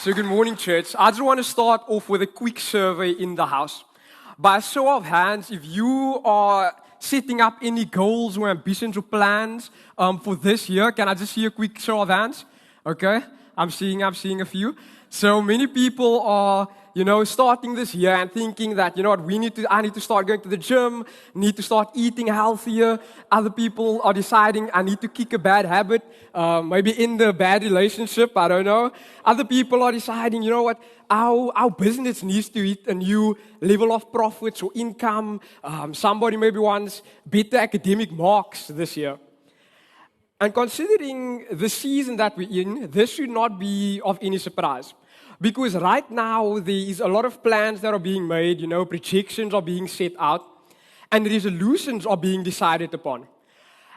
So good morning, church. I just want to start off with a quick survey in the house. By a show of hands, if you are setting up any goals or ambitions or plans for this year, can I just see a quick show of hands? Okay, I'm seeing a few. So many people are, starting this year and thinking that, I need to start going to the gym, need to start eating healthier. Other people are deciding I need to kick a bad habit, maybe in the bad relationship, I don't know. Other people are deciding, our business needs to hit a new level of profits or income. Somebody maybe wants better academic marks this year. And considering the season that we're in, this should not be of any surprise. Because right now, there is a lot of plans that are being made, projections are being set out, and resolutions are being decided upon.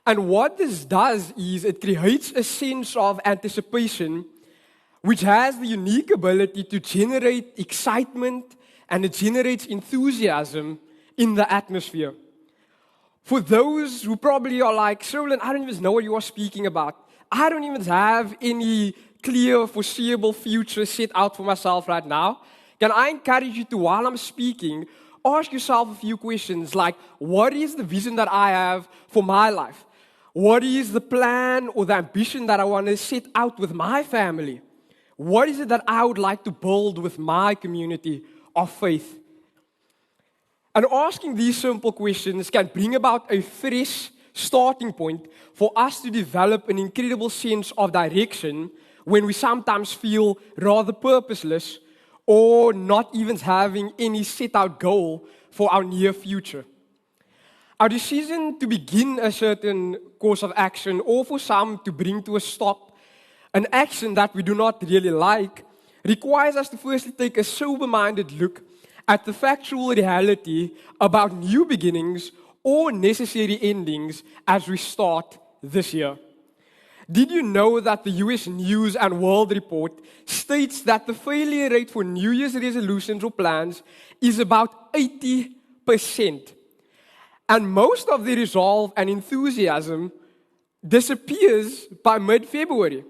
And what this does is it creates a sense of anticipation, which has the unique ability to generate excitement, and it generates enthusiasm in the atmosphere. For those who probably are like, Sholan, I don't even know what you are speaking about. I don't even have any clear, foreseeable future set out for myself right now. Can I encourage you to, while I'm speaking, ask yourself a few questions like, what is the vision that I have for my life? What is the plan or the ambition that I want to set out with my family? What is it that I would like to build with my community of faith? And asking these simple questions can bring about a fresh starting point for us to develop an incredible sense of direction when we sometimes feel rather purposeless or not even having any set out goal for our near future. Our decision to begin a certain course of action, or for some to bring to a stop an action that we do not really like, requires us to firstly take a sober-minded look at the factual reality about new beginnings or necessary endings as we start this year. Did you know that the US News and World Report states that the failure rate for New Year's resolutions or plans is about 80%? And most of the resolve and enthusiasm disappears by mid-February.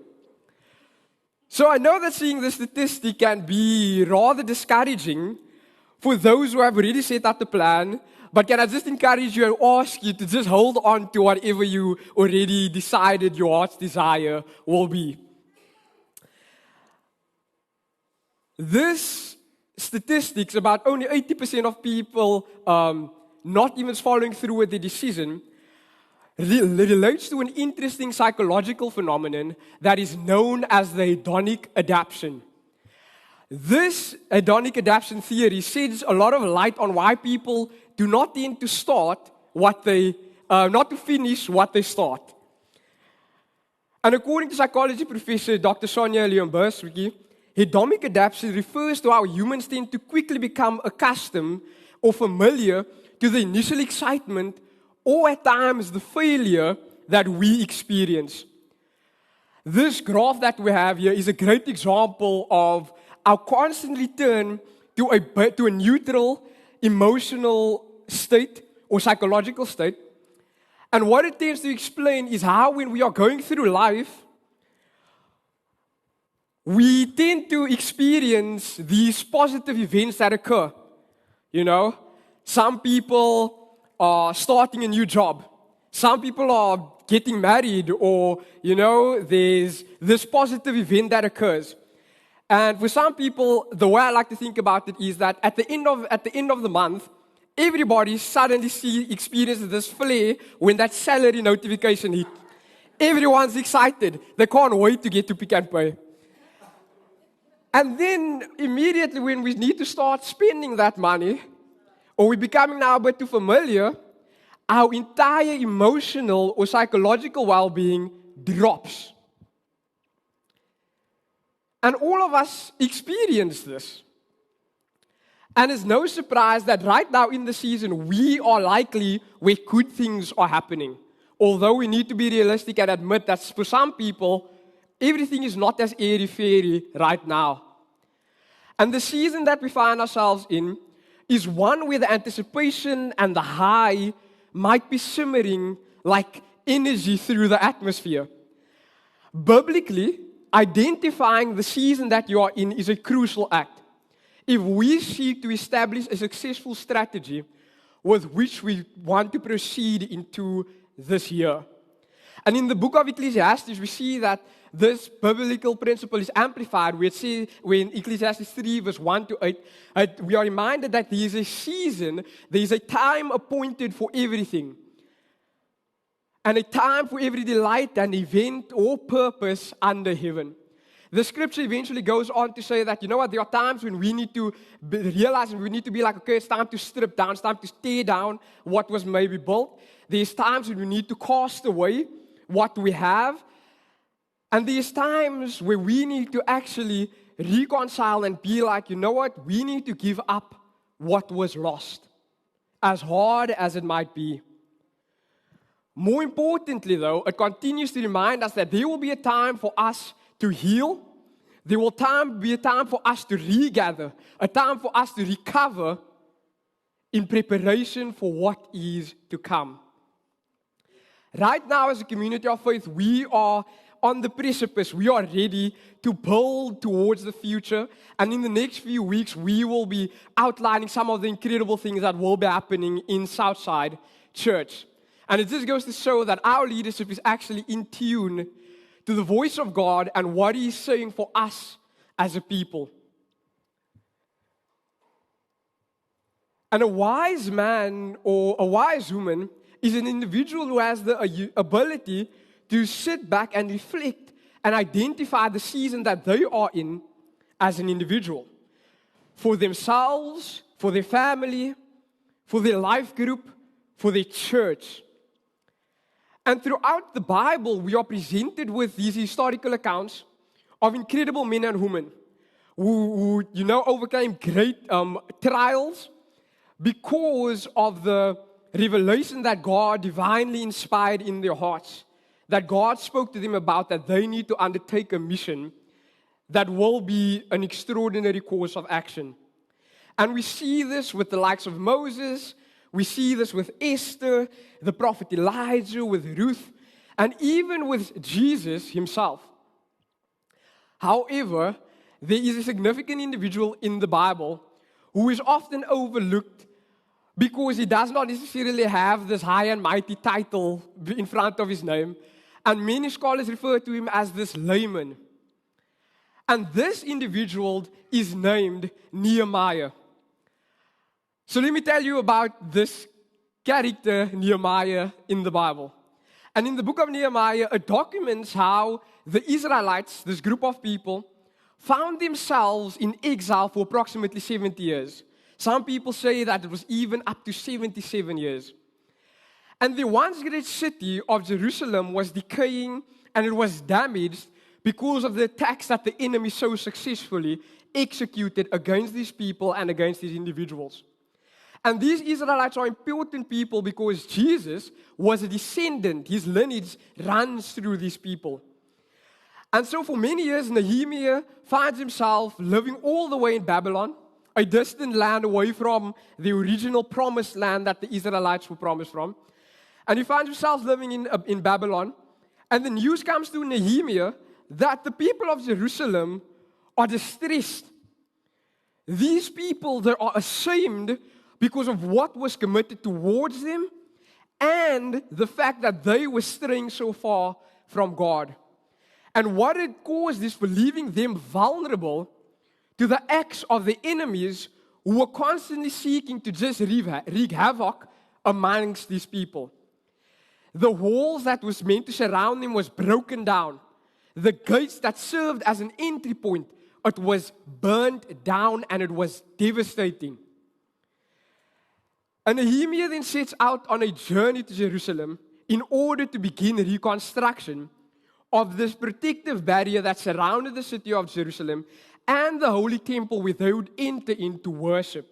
So I know that seeing this statistic can be rather discouraging for those who have already set out the plan, but can I just encourage you and ask you to just hold on to whatever you already decided your heart's desire will be. This statistics about only 80% of people not even following through with the decision relates to an interesting psychological phenomenon that is known as the hedonic adaptation. This hedonic adaptation theory sheds a lot of light on why people do not tend to start not to finish what they start. And according to psychology professor Dr. Sonia Leon-Bursky, hedonic adaptation refers to how humans tend to quickly become accustomed or familiar to the initial excitement or at times the failure that we experience. This graph that we have here is a great example of our constantly turn to a neutral emotional state or psychological state. And what it tends to explain is how when we are going through life, we tend to experience these positive events that occur. Some people are starting a new job. Some people are getting married or, there's this positive event that occurs. And for some people, the way I like to think about it is that at the end of the month, everybody suddenly experiences this flare when that salary notification hit. Everyone's excited. They can't wait to get to Pick and Pay. And then immediately when we need to start spending that money, or we're becoming now a bit too familiar, our entire emotional or psychological well-being drops. And all of us experience this. And it's no surprise that right now in the season, we are likely where good things are happening. Although we need to be realistic and admit that for some people, everything is not as airy-fairy right now. And the season that we find ourselves in is one where the anticipation and the high might be simmering like energy through the atmosphere. Biblically, identifying the season that you are in is a crucial act. If we seek to establish a successful strategy with which we want to proceed into this year. And in the book of Ecclesiastes, we see that this biblical principle is amplified. We see when Ecclesiastes 3, verse 1 to 8, we are reminded that there is a season, there is a time appointed for everything. And a time for every delight and event or purpose under heaven. The scripture eventually goes on to say that, you know what, there are times when we need to realize and we need to be like, okay, it's time to strip down, it's time to tear down what was maybe built. There's times when we need to cast away what we have. And there's times where we need to actually reconcile and be like, you know what, we need to give up what was lost, as hard as it might be. More importantly, though, it continues to remind us that there will be a time for us to heal. There will be a time for us to regather, a time for us to recover in preparation for what is to come. Right now, as a community of faith, we are on the precipice. We are ready to build towards the future. And in the next few weeks, we will be outlining some of the incredible things that will be happening in Southside Church. And it just goes to show that our leadership is actually in tune to the voice of God and what He's saying for us as a people. And a wise man or a wise woman is an individual who has the ability to sit back and reflect and identify the season that they are in as an individual. For themselves, for their family, for their life group, for their church. And throughout the Bible, we are presented with these historical accounts of incredible men and women who overcame great trials because of the revelation that God divinely inspired in their hearts, that God spoke to them about, that they need to undertake a mission that will be an extraordinary course of action. And we see this with the likes of Moses. We see this with Esther, the prophet Elijah, with Ruth, and even with Jesus himself. However, there is a significant individual in the Bible who is often overlooked because he does not necessarily have this high and mighty title in front of his name. And many scholars refer to him as this layman. And this individual is named Nehemiah. So let me tell you about this character, Nehemiah, in the Bible. And in the book of Nehemiah, it documents how the Israelites, this group of people, found themselves in exile for approximately 70 years. Some people say that it was even up to 77 years. And the once great city of Jerusalem was decaying and it was damaged because of the attacks that the enemy so successfully executed against these people and against these individuals. And these Israelites are important people because Jesus was a descendant. His lineage runs through these people. And so for many years, Nehemiah finds himself living all the way in Babylon, a distant land away from the original promised land that the Israelites were promised from. And he finds himself living in Babylon. And the news comes to Nehemiah that the people of Jerusalem are distressed. These people, they are ashamed because of what was committed towards them and the fact that they were straying so far from God. And what it caused is for leaving them vulnerable to the acts of the enemies who were constantly seeking to just wreak havoc amongst these people. The walls that was meant to surround them was broken down. The gates that served as an entry point, it was burned down and it was devastating. And Nehemiah then sets out on a journey to Jerusalem in order to begin reconstruction of this protective barrier that surrounded the city of Jerusalem and the holy temple where they would enter into worship.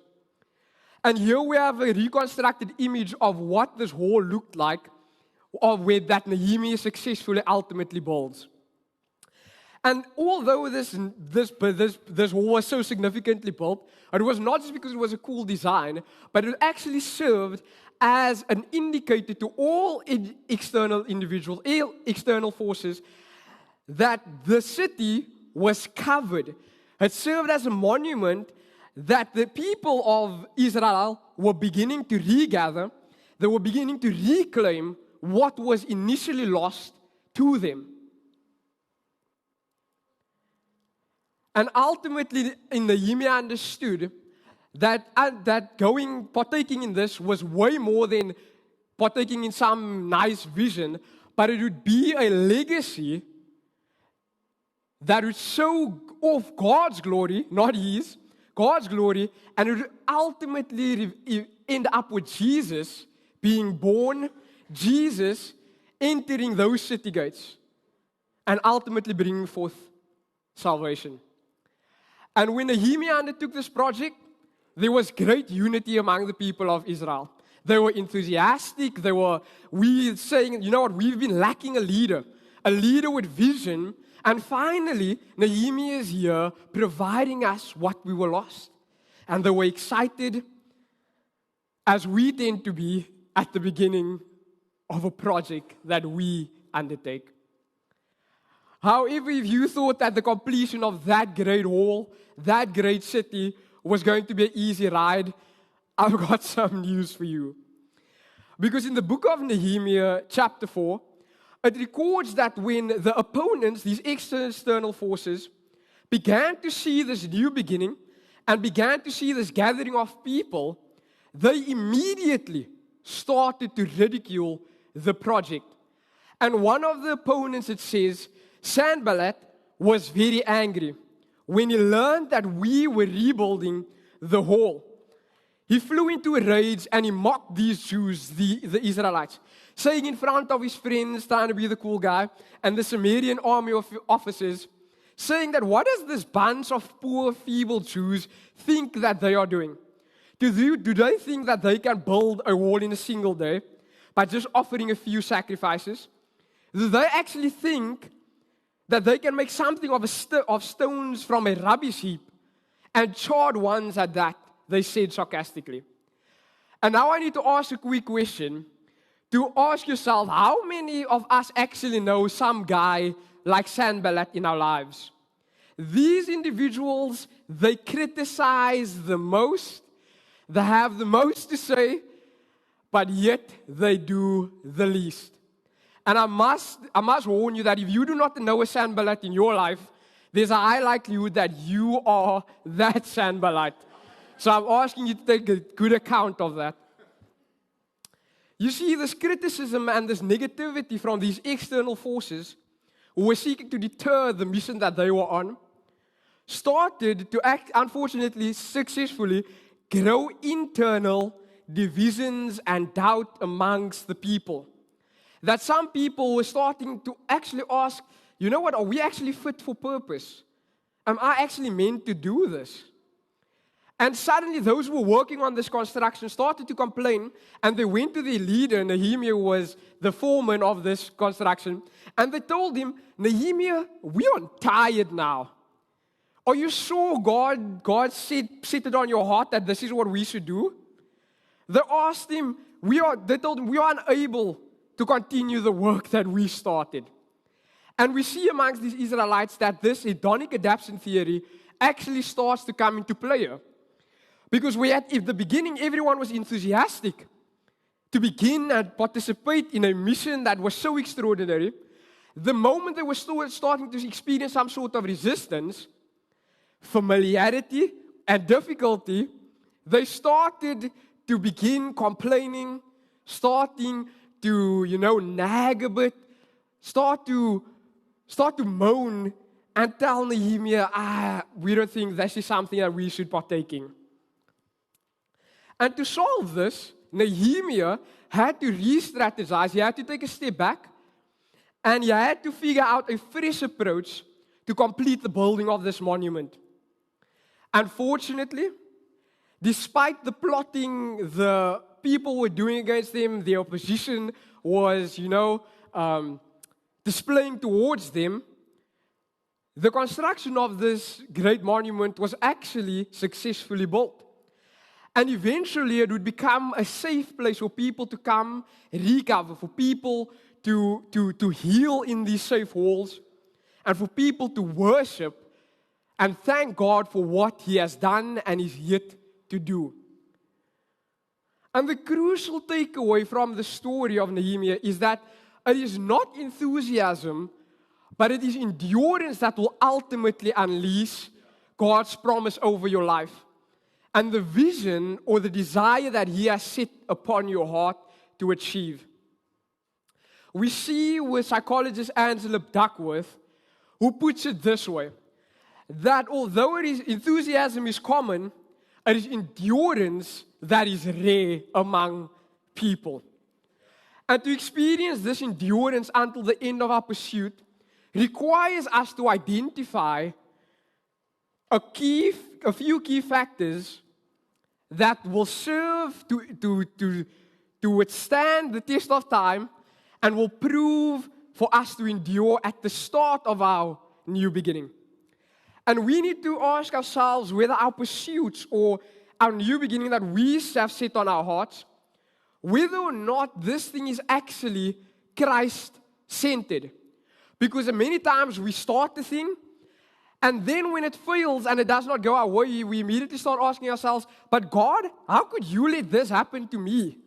And here we have a reconstructed image of what this hall looked like, of where that Nehemiah successfully ultimately builds. And although this hall was so significantly built, it was not just because it was a cool design, but it actually served as an indicator to all external individuals, all external forces, that the city was covered. It served as a monument that the people of Israel were beginning to regather. They were beginning to reclaim what was initially lost to them. And ultimately, Nehemiah understood that partaking in this was way more than partaking in some nice vision, but it would be a legacy that would show off God's glory, not his, God's glory, and it would ultimately end up with Jesus being born, Jesus entering those city gates, and ultimately bringing forth salvation. And when Nehemiah undertook this project, there was great unity among the people of Israel. They were enthusiastic. We saying, you know what, we've been lacking a leader with vision. And finally, Nehemiah is here providing us what we were lost. And they were excited, as we tend to be at the beginning of a project that we undertake. However, if you thought that the completion of that great hall, that great city, was going to be an easy ride, I've got some news for you. Because in the book of Nehemiah, chapter 4, it records that when the opponents, these external forces, began to see this new beginning and began to see this gathering of people, they immediately started to ridicule the project. And one of the opponents, it says, Sanballat, was very angry when he learned that we were rebuilding the hall. He flew into a rage and he mocked these Jews, the Israelites, saying in front of his friends, trying to be the cool guy, and the Sumerian army of officers, saying that what does this bunch of poor, feeble Jews think that they are doing? Do they think that they can build a wall in a single day by just offering a few sacrifices? Do they actually think that they can make something of stones from a rubbish heap, and charred ones at that, they said sarcastically. And now I need to ask a quick question to ask yourself, how many of us actually know some guy like Sanballat in our lives? These individuals, they criticize the most, they have the most to say, but yet they do the least. And I must warn you that if you do not know a Sanballat in your life, there's a high likelihood that you are that Sanballat. So I'm asking you to take a good account of that. You see, this criticism and this negativity from these external forces who were seeking to deter the mission that they were on started to unfortunately, successfully grow internal divisions and doubt amongst the people. That some people were starting to actually ask, you know what, are we actually fit for purpose? Am I actually meant to do this? And suddenly those who were working on this construction started to complain, and they went to their leader. Nehemiah was the foreman of this construction, and they told him, Nehemiah, we are tired now. Are you sure God set it on your heart that this is what we should do? They asked him, they told him, we are unable to continue the work that we started. And we see amongst these Israelites that this hedonic adaptation theory actually starts to come into play here. Because if the beginning everyone was enthusiastic to begin and participate in a mission that was so extraordinary, the moment they were starting to experience some sort of resistance, familiarity, and difficulty, they started to begin complaining, starting to, nag a bit, start to moan and tell Nehemiah, we don't think this is something that we should partake in. And to solve this, Nehemiah had to re-strategize. He had to take a step back, and he had to figure out a fresh approach to complete the building of this monument. Unfortunately, despite the plotting the people were doing against them, the opposition was, displaying towards them, the construction of this great monument was actually successfully built. And eventually it would become a safe place for people to come, recover, for people to heal in these safe halls. and for people to worship and thank God for what He has done and is yet to do. And the crucial takeaway from the story of Nehemiah is that it is not enthusiasm, but it is endurance that will ultimately unleash God's promise over your life. And the vision or the desire that He has set upon your heart to achieve. We see with psychologist Angela Duckworth, who puts it this way, that although enthusiasm is common, it is endurance that is rare among people. And to experience this endurance until the end of our pursuit requires us to identify a few key factors that will serve to withstand the test of time and will prove for us to endure at the start of our new beginning. And we need to ask ourselves whether our pursuits or our new beginning that we have set on our hearts, whether or not this thing is actually Christ-centered. Because many times we start the thing, and then when it fails and it does not go our way, we immediately start asking ourselves, but God, how could you let this happen to me?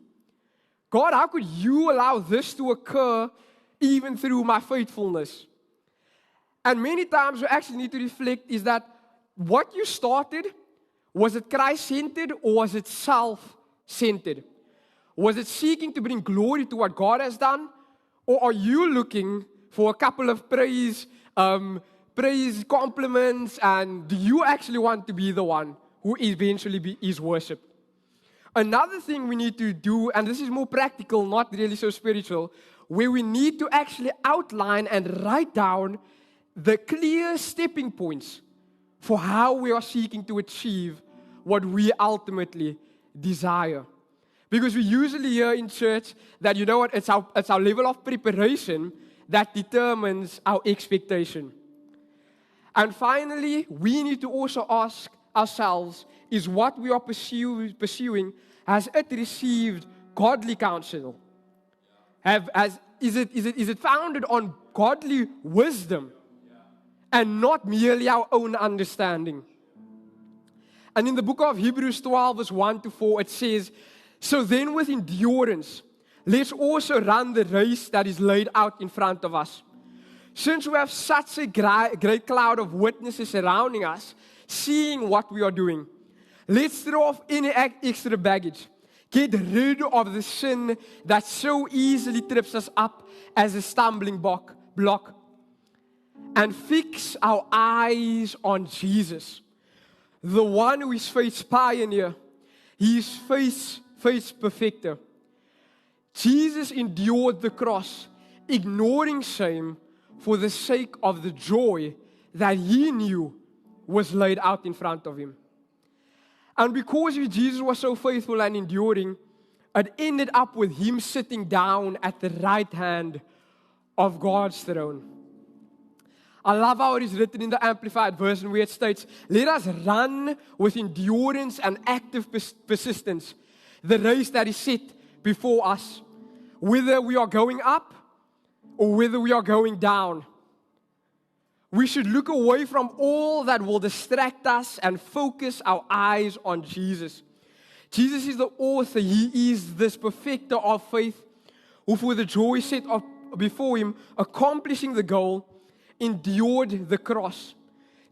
God, how could you allow this to occur even through my faithfulness? And many times we actually need to reflect is that what you started, was it Christ-centered or was it self-centered? Was it seeking to bring glory to what God has done? Or are you looking for a couple of praise, compliments, and do you actually want to be the one who eventually is worshipped? Another thing we need to do, and this is more practical, not really so spiritual, where we need to actually outline and write down the clear stepping points for how we are seeking to achieve what we ultimately desire. Because we usually hear in church that, you know what, it's our level of preparation that determines our expectation. And finally, we need to also ask ourselves, is what we are pursuing, has it received godly counsel? Is it founded on godly wisdom and not merely our own understanding? And in the book of Hebrews 12, verse 1 to 4, it says, so then with endurance, let's also run the race that is laid out in front of us. Since we have such a great cloud of witnesses surrounding us, seeing what we are doing, let's throw off any extra baggage. Get rid of the sin that so easily trips us up as a stumbling block. And fix our eyes on Jesus, the one who is faith's pioneer. He is faith's perfecter. Jesus endured the cross, ignoring shame for the sake of the joy that He knew was laid out in front of Him. And because Jesus was so faithful and enduring, it ended up with Him sitting down at the right hand of God's throne. I love how it is written in the Amplified Version where it states, let us run with endurance and active persistence the race that is set before us, whether we are going up or whether we are going down. We should look away from all that will distract us and focus our eyes on Jesus. Jesus is the author. He is this perfecter of faith who for the joy set before Him, accomplishing the goal, endured the cross,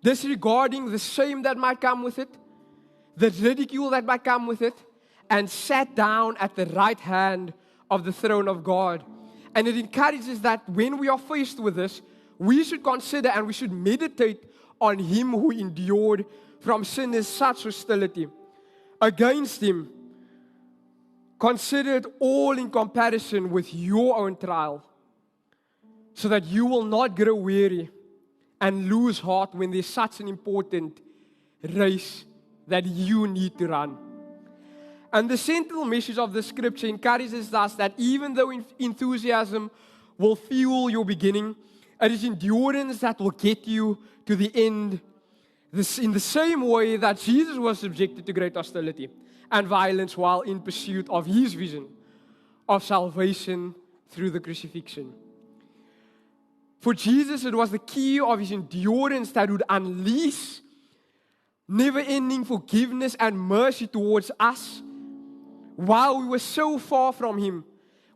disregarding the shame that might come with it, the ridicule that might come with it, and sat down at the right hand of the throne of God. And it encourages that when we are faced with this, we should consider and we should meditate on Him who endured from sinners such hostility against Him. Consider it all in comparison with your own trial, so that you will not grow weary and lose heart when there's such an important race that you need to run. And the central message of the scripture encourages us that even though enthusiasm will fuel your beginning, it is endurance that will get you to the end. In the same way that Jesus was subjected to great hostility and violence while in pursuit of His vision of salvation through the crucifixion. For Jesus, it was the key of his endurance that would unleash never-ending forgiveness and mercy towards us while we were so far from him,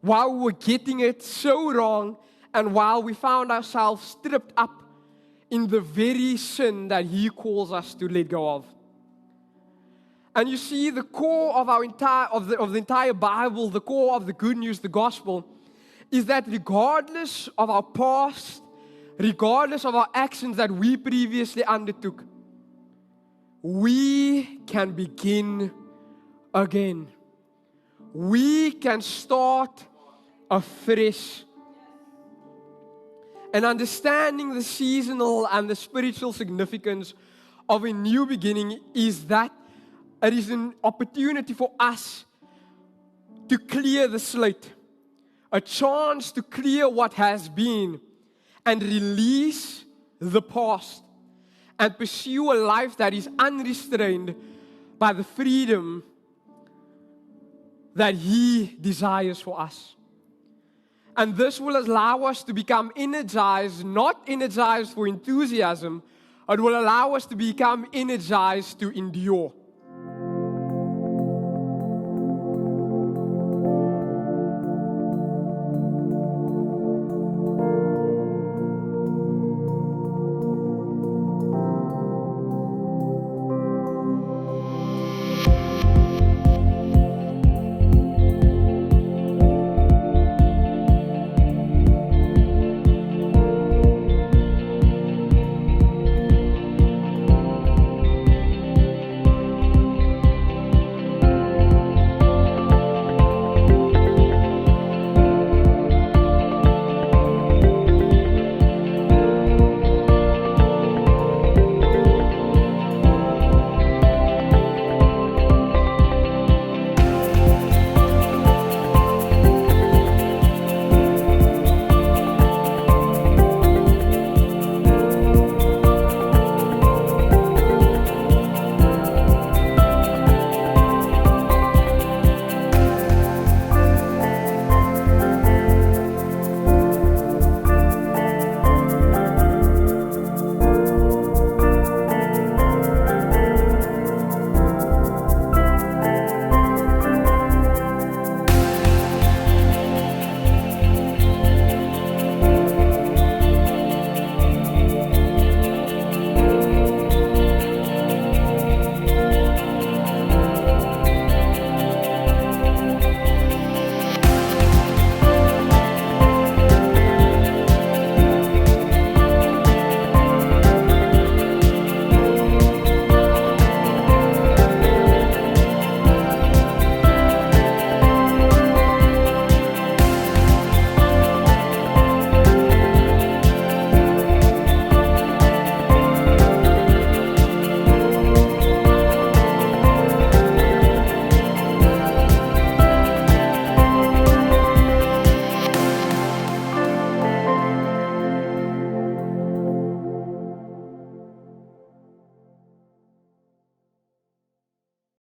while we were getting it so wrong, and while we found ourselves stripped up in the very sin that he calls us to let go of. And you see, the core of the entire Bible, the core of the good news, the gospel, is that regardless of our past, regardless of our actions that we previously undertook, we can begin again. We can start afresh. And understanding the seasonal and the spiritual significance of a new beginning is that it is an opportunity for us to clear the slate, a chance to clear what has been and release the past and pursue a life that is unrestrained by the freedom that he desires for us. And this will allow us to become energized, not energized for enthusiasm, it will allow us to become energized to endure.